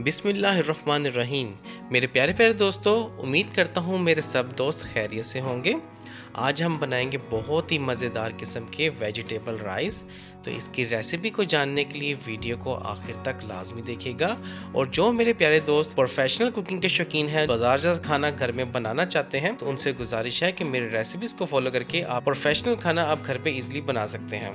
बिस्मिल्लाहिर्रहमानिर्रहीम। मेरे प्यारे प्यारे दोस्तों, उम्मीद करता हूँ मेरे सब दोस्त खैरियत से होंगे। आज हम बनाएंगे बहुत ही मज़ेदार किस्म के वेजिटेबल राइस। तो इसकी रेसिपी को जानने के लिए वीडियो को आखिर तक लाजमी देखिएगा। और जो मेरे प्यारे दोस्त प्रोफेशनल कुकिंग के शौकीन हैं, बाजार जात खाना घर में बनाना चाहते हैं, तो उनसे गुजारिश है कि मेरे रेसिपीज को फॉलो करके आप प्रोफेशनल खाना आप घर पे इजीली बना सकते हैं।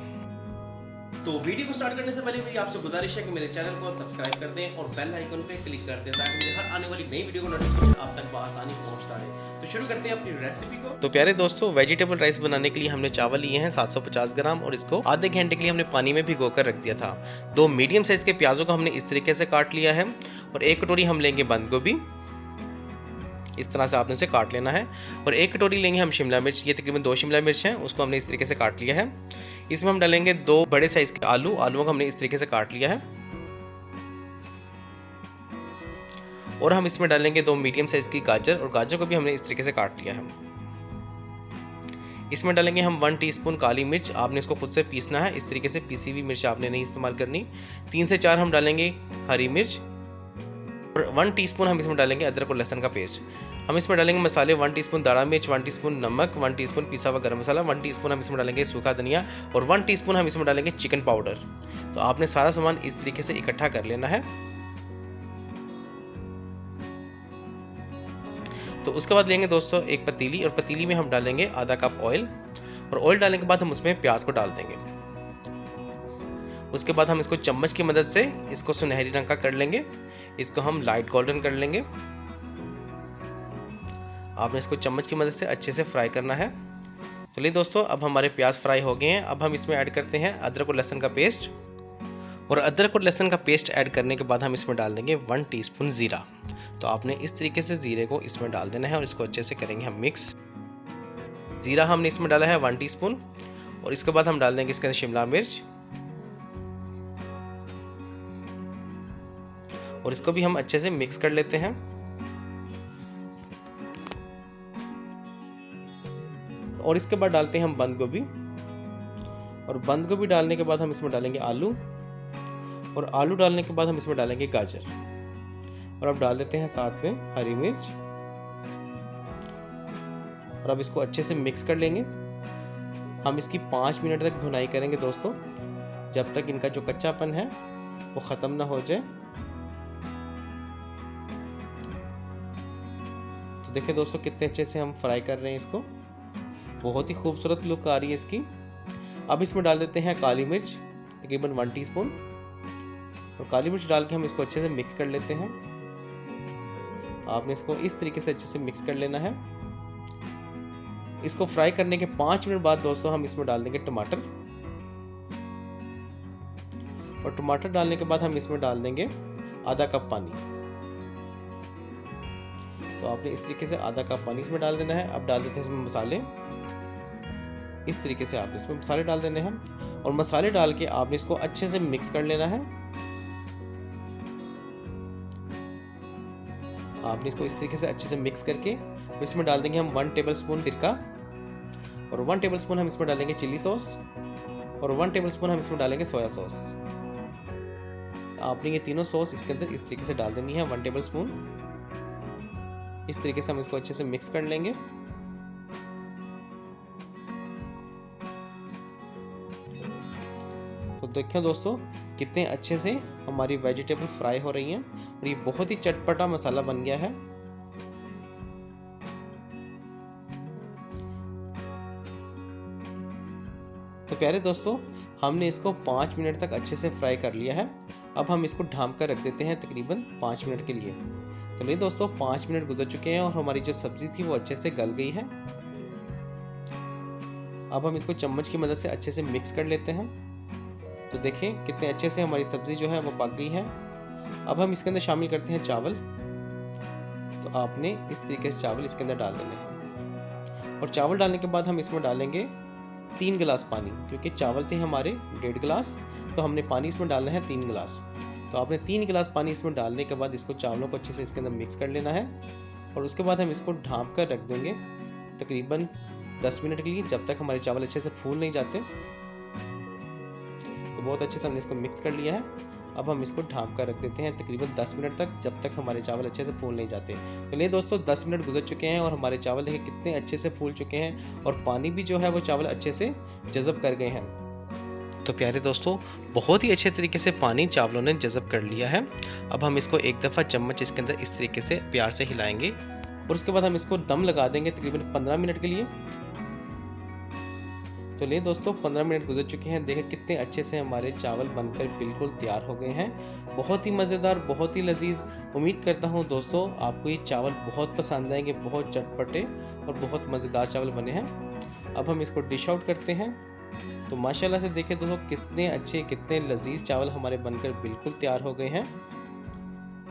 तो वीडियो को स्टार्ट करने से पहले मेरी आपसे गुजारिश है कि मेरे चैनल को सब्सक्राइब कर दें और बेल आइकन पे क्लिक कर दें ताकि मेरे हर आने वाली नई वीडियो का नोटिफिकेशन आप तक बआसानी पहुंचता रहे। तो शुरू करते हैं अपनी रेसिपी को। तो प्यारे दोस्तों, वेजिटेबल राइस बनाने के लिए हमने चावल लिए हैं 750 ग्राम और इसको आधे घंटे के लिए हमने पानी में भिगो कर रख दिया था। 2 मीडियम साइज के प्याजों को हमने इस तरीके से काट लिया है और 1 कटोरी हम लेंगे बंद गोभी। इस तरह से आपने उसे काट लेना है। और 1 कटोरी लेंगे हम शिमला मिर्च, ये तकरीबन 2 शिमला मिर्च हैं, उसको हमने इस तरीके से काट लिया है। इसमें हम डालेंगे 2 बड़े साइज के आलूओं को हमने इस तरीके से काट लिया है। और हम इसमें डालेंगे 2 मीडियम साइज की गाजर और गाजर को भी हमने इस तरीके से काट लिया है। इसमें डालेंगे हम 1 टीस्पून काली मिर्च, आपने इसको खुद से पीसना है, इस तरीके से पीसी हुई मिर्च आपने नहीं इस्तेमाल करनी। 3 से 4 हम डालेंगे हरी मिर्च और 1 टीस्पून हम इसमें डालेंगे अदरक और लहसुन का पेस्ट। हम इसमें डालेंगे मसाले 1 टीस्पून दाढ़ा मिर्च, 1 टीस्पून नमक, 1 टीस्पून पिसा हुआ गरम मसाला, 1 टीस्पून हम इसमें डालेंगे सूखा धनिया और 1 टीस्पून हम इसमें डालेंगे चिकन पाउडर। तो आपने सारा सामान इस तरीके से इकट्ठा कर लेना है। तो उसके बाद लेंगे दोस्तों एक पतीली और पतीली में हम डालेंगे आधा कप ऑयल और ऑयल डालने के बाद हम उसमें प्याज को डाल देंगे। उसके बाद हम इसको चम्मच की मदद से इसको सुनहरी रंग का कर लेंगे। इसको हम लाइट गोल्डन कर लेंगे। आपने इसको चम्मच की मदद से अच्छे से फ्राई करना है। चलिए दोस्तों, अब हमारे प्याज फ्राई हो गए हैं। अब हम इसमें ऐड करते हैं अदरक और लहसुन का पेस्ट। और अदरक और लहसुन का पेस्ट ऐड करने के बाद हम इसमें डाल देंगे 1 टीस्पून जीरा। तो आपने इस तरीके से जीरे को इसमें डाल देना है और इसको अच्छे से करेंगे हम मिक्स। जीरा हमने इसमें डाला है 1 टीस्पून और इसके बाद हम डाल देंगे इसके अंदर शिमला मिर्च और इसको भी हम अच्छे से मिक्स कर लेते हैं। और इसके बाद डालते हैं हम बंद गोभी और बंद गोभी डालने के बाद हम इसमें डालेंगे आलू और आलू डालने के बाद हम इसमें डालेंगे गाजर और अब डाल देते हैं साथ में हरी मिर्च और अब इसको अच्छे से मिक्स कर लेंगे। हम इसकी 5 मिनट तक भुनाई करेंगे दोस्तों, जब तक इनका जो कच्चापन है वो ख़त्म ना हो जाए। तो देखिए दोस्तों, कितने अच्छे से हम फ्राई कर रहे हैं इसको, बहुत ही खूबसूरत लुक आ रही है इसकी। अब इसमें डाल देते हैं काली मिर्च तकरीबन 1 टीस्पून और काली मिर्च डाल के हम इसको अच्छे से मिक्स कर लेते हैं। आपने इसको इस तरीके से अच्छे से मिक्स कर लेना है। इसको फ्राई करने के 5 मिनट बाद दोस्तों हम इसमें डाल देंगे टमाटर और टमाटर डालने के बाद हम इसमें डाल देंगे आधा कप पानी। तो आपने इस तरीके से आधा कप पानी इसमें डाल देना है। अब डाल देते हैं इसमें मसाले। इस तरीके से आपने इसमें मसाले डाल देने हैं और मसाले डाल के आपने इसको अच्छे से मिक्स कर लेना है। आपने इसको इस तरीके से अच्छे से मिक्स करके इसमें डाल देंगे हम 1 टेबलस्पून सिरका और 1 टेबलस्पून हम इसमें डालेंगे चिली सॉस और 1 टेबलस्पून हम इसमें डालेंगे सोया सॉस। आपने ये तीनों सॉस इसके अंदर इस तरीके से डाल देनी है 1 टेबलस्पून। इस तरीके से हम इसको अच्छे से मिक्स कर लेंगे। तो देखिए दोस्तों, कितने अच्छे से हमारी वेजिटेबल फ्राई हो रही हैं और ये बहुत ही चटपटा मसाला बन गया है। तो प्यारे दोस्तों, हमने इसको 5 मिनट तक अच्छे से फ्राई कर लिया है। अब हम इसको ढांप कर रख देते हैं तकरीबन 5 मिनट के लिए। चलिए दोस्तों, 5 मिनट गुजर चुके हैं और हमारी जो सब्जी थी वो अच्छे से गल गई है। अब हम इसको चम्मच की मदद से अच्छे से मिक्स कर लेते हैं। तो देखें कितने अच्छे से हमारी सब्जी जो है वो पक गई है। अब हम इसके अंदर शामिल करते हैं चावल। तो आपने इस तरीके से चावल इसके अंदर डाल देने हैं और चावल डालने के बाद हम इसमें डालेंगे 3 गिलास पानी, क्योंकि चावल थे हमारे 1.5 गिलास, तो हमने पानी इसमें डालना है 3 गिलास। तो आपने 3 गिलास पानी इसमें डालने के बाद इसको चावलों को अच्छे से इसके अंदर मिक्स कर लेना है और उसके बाद हम इसको ढांप कर रख देंगे तकरीबन 10 मिनट के लिए, जब तक हमारे चावल अच्छे से फूल नहीं जाते। तो बहुत अच्छे से हमने इसको मिक्स कर लिया है। अब हम इसको ढाँप कर रख देते हैं तकरीबन 10 मिनट तक, जब तक हमारे चावल अच्छे से फूल नहीं जाते। तो ले दोस्तों 10 मिनट गुजर चुके हैं और हमारे चावल देखिए कितने अच्छे से फूल चुके हैं और पानी भी जो है वो चावल अच्छे से जज़ब कर गए हैं। तो प्यारे दोस्तों बहुत ही अच्छे तरीके से पानी चावलों ने जज़ब कर लिया है। अब हम इसको एक दफ़ा चम्मच इसके अंदर इस तरीके से प्यार से हिलाएंगे और उसके बाद हम इसको दम लगा देंगे तकरीबन 15 मिनट के लिए। तो ले दोस्तों 15 मिनट गुजर चुके हैं, देखें कितने अच्छे से हमारे चावल बनकर बिल्कुल तैयार हो गए हैं। बहुत ही मज़ेदार, बहुत ही लजीज। उम्मीद करता हूँ दोस्तों आपको ये चावल बहुत पसंद आएंगे, बहुत चटपटे और बहुत मज़ेदार चावल बने हैं। अब हम इसको डिश आउट करते हैं। तो माशाल्लाह से देखें दोस्तों कितने अच्छे, कितने लजीज चावल हमारे बनकर बिल्कुल तैयार हो गए हैं।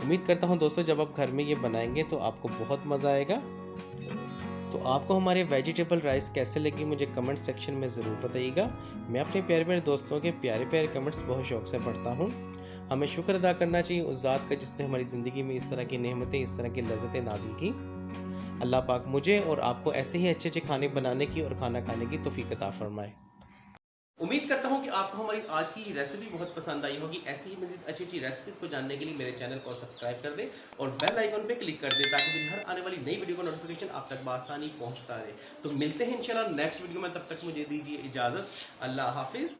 उम्मीद करता हूँ दोस्तों जब आप घर में ये बनाएंगे तो आपको बहुत मज़ा आएगा। तो आपको हमारे वेजिटेबल राइस कैसे लगी मुझे कमेंट सेक्शन में ज़रूर बताइएगा। मैं अपने प्यारे प्यारे दोस्तों के प्यारे प्यारे कमेंट्स बहुत शौक से पढ़ता हूँ। हमें शुक्र अदा करना चाहिए उस ज़ात का जिसने हमारी ज़िंदगी में इस तरह की नेमतें, इस तरह की लज़्ज़तें नाज़िल की। अल्लाह पाक मुझे और आपको ऐसे ही अच्छे अच्छे खाने बनाने की और खाना खाने की तौफीक अता फरमाए। उम्मीद करता हूँ कि आपको हमारी आज की रेसिपी बहुत पसंद आई होगी। ऐसी ही मज़ीद अच्छी अच्छी रेसिपीज़ को जानने के लिए मेरे चैनल को सब्सक्राइब कर दें और बेल आइकन पे क्लिक कर दें ताकि मेरी हर आने वाली नई वीडियो का नोटिफिकेशन आप तक बआसानी पहुँचता रहे। तो मिलते हैं इंशाल्लाह नेक्स्ट वीडियो में, तब तक मुझे दीजिए इजाज़त। अल्लाह हाफिज़।